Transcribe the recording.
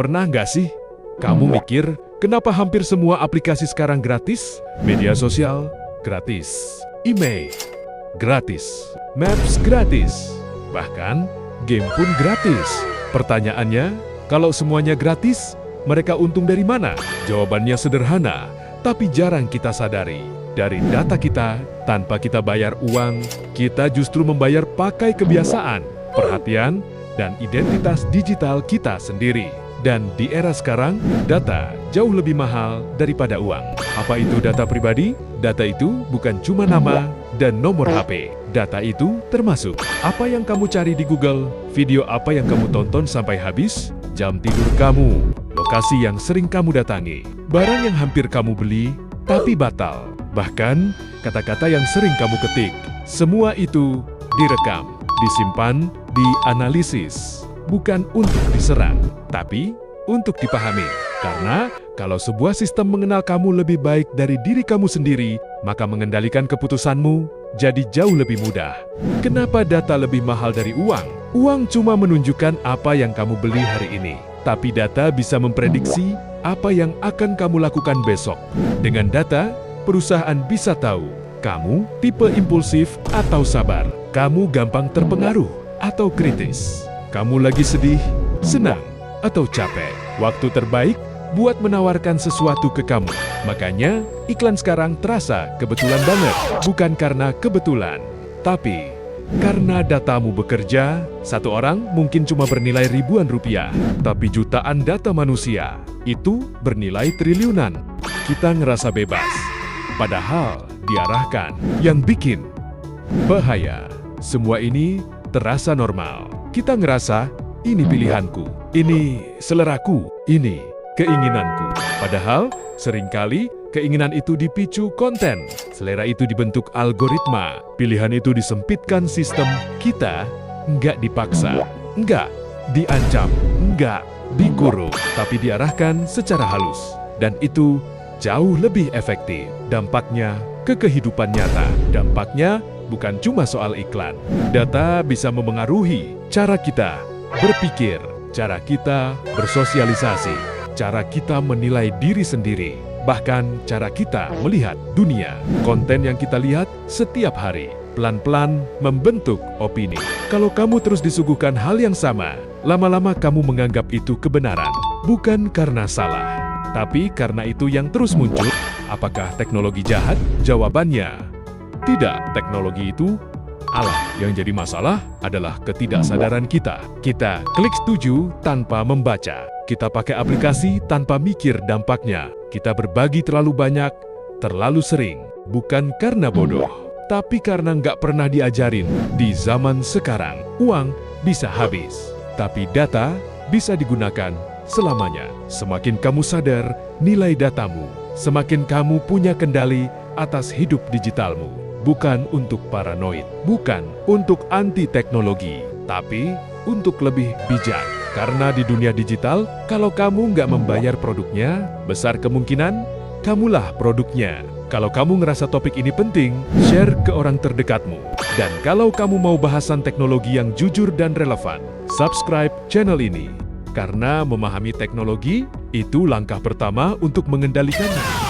Pernah nggak sih kamu mikir kenapa hampir semua aplikasi sekarang gratis? Media sosial gratis, email gratis, maps gratis, bahkan game pun gratis. Pertanyaannya, kalau semuanya gratis, mereka untung dari mana? Jawabannya sederhana, tapi jarang kita sadari. Dari data kita, tanpa kita bayar uang, kita justru membayar pakai kebiasaan, perhatian, dan identitas digital kita sendiri. Dan di era sekarang, data jauh lebih mahal daripada uang. Apa itu data pribadi? Data itu bukan cuma nama dan nomor HP. Data itu termasuk apa yang kamu cari di Google, video apa yang kamu tonton sampai habis, jam tidur kamu, lokasi yang sering kamu datangi, barang yang hampir kamu beli tapi batal, bahkan kata-kata yang sering kamu ketik. Semua itu direkam, disimpan, dianalisis, bukan untuk diserang, tapi untuk dipahami. Karena kalau sebuah sistem mengenal kamu lebih baik dari diri kamu sendiri, maka mengendalikan keputusanmu jadi jauh lebih mudah. Kenapa data lebih mahal dari uang? Uang cuma menunjukkan apa yang kamu beli hari ini, tapi data bisa memprediksi apa yang akan kamu lakukan besok. Dengan data, perusahaan bisa tahu kamu tipe impulsif atau sabar, kamu gampang terpengaruh atau kritis, kamu lagi sedih, senang, atau capek. Waktu terbaik buat menawarkan sesuatu ke kamu. Makanya, iklan sekarang terasa kebetulan banget. Bukan karena kebetulan, tapi karena datamu bekerja. Satu orang mungkin cuma bernilai ribuan rupiah, tapi jutaan data manusia itu bernilai triliunan. Kita ngerasa bebas, padahal diarahkan. Yang bikin bahaya, semua ini terasa normal. Kita ngerasa, ini pilihanku, ini seleraku, ini keinginanku. Padahal, seringkali keinginan itu dipicu konten. Selera itu dibentuk algoritma. Pilihan itu disempitkan sistem. Kita nggak dipaksa, nggak diancam, nggak dikurung, tapi diarahkan secara halus. Dan itu jauh lebih efektif. Dampaknya ke kehidupan nyata. Dampaknya bukan cuma soal iklan. Data bisa memengaruhi cara kita berpikir, cara kita bersosialisasi, cara kita menilai diri sendiri, bahkan cara kita melihat dunia. Konten yang kita lihat setiap hari pelan-pelan membentuk opini. Kalau kamu terus disuguhkan hal yang sama, lama-lama kamu menganggap itu kebenaran. Bukan karena salah, tapi karena itu yang terus muncul. Apakah teknologi jahat? Jawabannya tidak. Teknologi itu Allah. Yang jadi masalah adalah ketidaksadaran kita. Kita klik setuju tanpa membaca. Kita pakai aplikasi tanpa mikir dampaknya. Kita berbagi terlalu banyak, terlalu sering. Bukan karena bodoh, tapi karena nggak pernah diajarin. Di zaman sekarang, uang bisa habis, tapi data bisa digunakan selamanya. Semakin kamu sadar nilai datamu, semakin kamu punya kendali atas hidup digitalmu. Bukan untuk paranoid, bukan untuk anti-teknologi, tapi untuk lebih bijak. Karena di dunia digital, kalau kamu nggak membayar produknya, besar kemungkinan kamulah produknya. Kalau kamu ngerasa topik ini penting, share ke orang terdekatmu. Dan kalau kamu mau bahasan teknologi yang jujur dan relevan, subscribe channel ini. Karena memahami teknologi, itu langkah pertama untuk mengendalikannya.